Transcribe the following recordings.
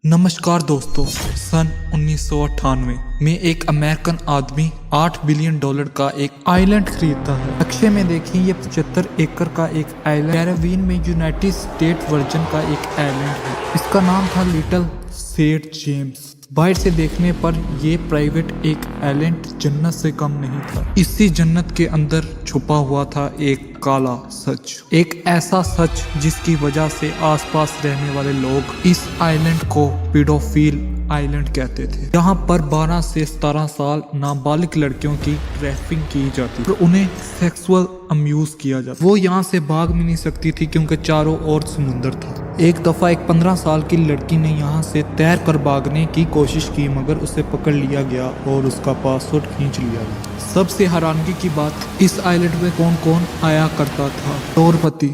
नमस्कार दोस्तों, सन 1998 में एक अमेरिकन आदमी $8 बिलियन का एक आइलैंड खरीदता है। नक्शे में देखें, ये 75 एकड़ का एक आइलैंड कैरेबियन में यूनाइटेड स्टेट वर्जन का एक आइलैंड है। इसका नाम था लिटिल सेंट जेम्स। बाहर से देखने पर ये प्राइवेट एक आइलैंड जन्नत से कम नहीं था। इसी जन्नत के अंदर छुपा हुआ था एक काला सच, एक ऐसा सच जिसकी वजह से आसपास रहने वाले लोग इस आइलैंड को पीडोफिल आइलैंड कहते थे। यहाँ पर 12 से 17 साल नाबालिग लड़कियों की ट्रैफिकिंग की जाती और उन्हें सेक्सुअल अम्यूज किया जाता। वो यहाँ से भाग भी नहीं सकती थी क्योंकि चारों ओर समुंदर था। एक दफा एक 15 साल की लड़की ने यहाँ से तैर कर भागने की कोशिश की, मगर उसे पकड़ लिया गया और उसका पासपोर्ट खींच लिया गया। सबसे हैरानगी की बात, इस आइलैंड में कौन कौन आया करता था। करोड़पति,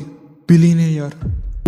बिलियनियर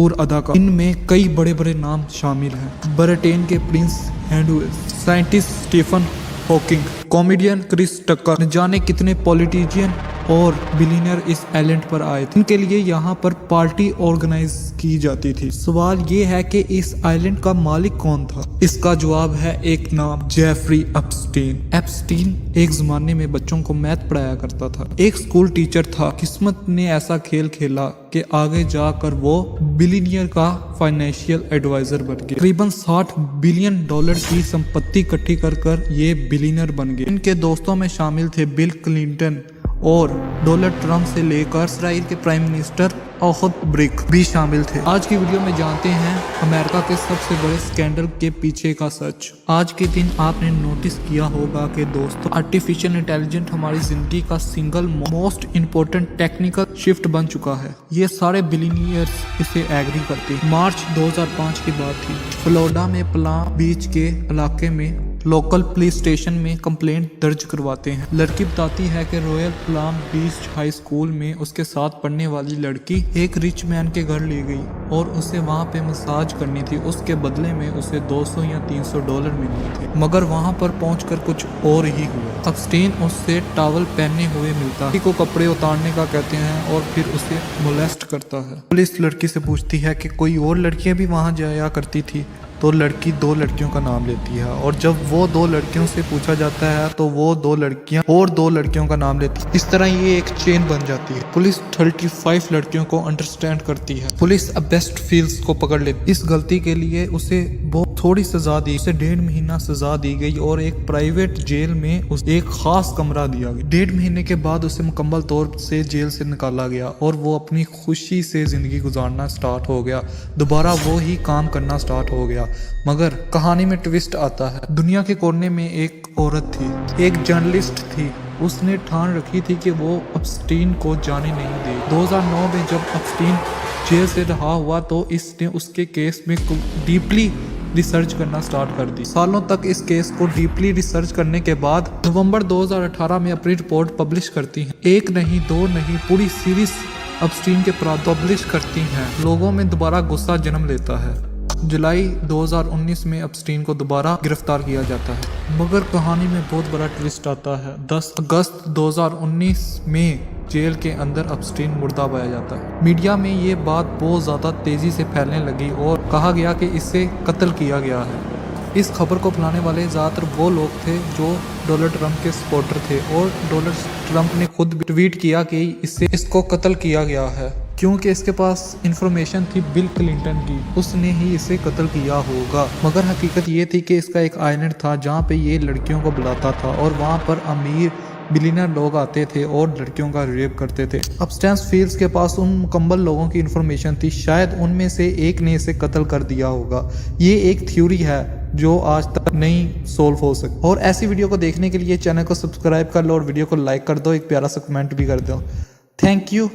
और अदाकार, इनमें कई बड़े बड़े नाम शामिल हैं। ब्रिटेन के prince Henry, scientist Stephen Hawking, comedian Chris Tucker, न जाने कितने पॉलिटिशियन और बिलियनियर इस आइलैंड पर आए थे। इनके लिए यहाँ पर पार्टी ऑर्गेनाइज की जाती थी। सवाल ये है कि इस आइलैंड का मालिक कौन था। इसका जवाब है एक नाम, जेफरी एप्स्टीन। एप्स्टीन एक जमाने में बच्चों को मैथ पढ़ाया करता था, एक स्कूल टीचर था। किस्मत ने ऐसा खेल खेला कि आगे जाकर वो बिलियनियर का फाइनेंशियल एडवाइजर बन गए। तकरीबन $60 बिलियन की संपत्ति इकट्ठी कर ये बिलियनियर बन गए। इनके दोस्तों में शामिल थे बिल क्लिंटन और डोनाल्ड ट्रंप से लेकर इसराइल के प्राइम मिनिस्टर अहद ब्रिक भी शामिल थे। आज की वीडियो में जानते हैं अमेरिका के सबसे बड़े स्कैंडल के पीछे का सच। आज के दिन आपने नोटिस किया होगा कि दोस्तों, आर्टिफिशियल इंटेलिजेंस हमारी जिंदगी का single most important technical shift बन चुका है। ये सारे बिलियनियर्स इसे एग्री करते हैं। मार्च 2005 की बात थी। फ्लोरिडा में पलाम बीच के इलाके में लोकल पुलिस स्टेशन में कंप्लेंट दर्ज करवाते हैं। लड़की बताती है कि रॉयल पलाम बीच हाई स्कूल में उसके साथ पढ़ने वाली लड़की एक रिच मैन के घर ले गई और उसे वहां पे मसाज करनी थी। उसके बदले में उसे $200 या $300 मिलने थे, मगर वहां पर पहुंचकर कुछ और ही हुआ। एप्स्टीन उससे टॉवल पहने हुए मिलता है, को कपड़े उतारने का कहते हैं और फिर उसे मोलेस्ट करता है। पुलिस लड़की से पूछती है कि कोई और लड़कियां भी वहां जाया करती थी, तो लड़की 2 लड़कियों का नाम लेती है और जब वो 2 लड़कियों से पूछा जाता है तो वो 2 लड़कियां और 2 लड़कियों का नाम लेती है। इस तरह ये एक चेन बन जाती है। पुलिस 35 लड़कियों को अंडरस्टैंड करती है। पुलिस अब बेस्ट फील्स को पकड़ लेती। इस गलती के लिए उसे बहुत थोड़ी सजा दी। उसे 1.5 महीना सजा दी गई और एक प्राइवेट जेल में उसे एक खास कमरा दिया गया। 1.5 महीने के बाद उसे मुकम्मल तौर से जेल से निकाला गया और वो अपनी खुशी से जिंदगी गुजारना स्टार्ट हो गया। दोबारा वो ही काम करना स्टार्ट हो गया। मगर कहानी में ट्विस्ट आता है। दुनिया के कोने में एक औरत थी, एक जर्नलिस्ट थी। उसने ठान रखी थी कि वो एप्स्टीन को जाने नहीं दे। 2009 में जब एप्स्टीन जेल से रहा हुआ तो इसने उसके केस में डीपली रिसर्च करना स्टार्ट कर दी। सालों तक इस केस को डीपली रिसर्च करने के बाद नवंबर 2018 में अपनी रिपोर्ट पब्लिश करती है। 1 नहीं 2 नहीं, पूरी सीरीज एप्स्टीन के पब्लिश करती हैं। लोगों में दोबारा गुस्सा जन्म लेता है। जुलाई 2019 में एप्स्टीन को दोबारा गिरफ्तार किया जाता है, मगर कहानी में बहुत बड़ा ट्विस्ट आता है। 10 अगस्त 2019 में जेल के अंदर एप्स्टीन मुर्दा पाया जाता है। मीडिया में ये बात बहुत ज़्यादा तेज़ी से फैलने लगी और कहा गया कि इसे कत्ल किया गया है। इस खबर को फैलाने वाले ज़्यादातर वो लोग थे जो डोनाल्ड ट्रंप के सपोर्टर थे और डोनाल्ड ट्रंप ने खुद ट्वीट किया कि इसको कत्ल किया गया है क्योंकि इसके पास इंफॉर्मेशन थी बिल क्लिंटन की, उसने ही इसे कत्ल किया होगा। मगर हकीकत ये थी कि इसका एक आइलैंड था जहाँ पे ये लड़कियों को बुलाता था और वहाँ पर अमीर बिलियनर लोग आते थे और लड़कियों का रेप करते थे। एप्स्टीन फील्ड्स के पास उन मुकम्मल लोगों की इंफॉर्मेशन थी, शायद उनमें से एक ने इसे कत्ल कर दिया होगा। ये एक थ्योरी है जो आज तक नहीं सोल्व हो सकती। और ऐसी वीडियो को देखने के लिए चैनल को सब्सक्राइब कर लो और वीडियो को लाइक कर दो, एक प्यारा सा कमेंट भी कर दो। Thank you.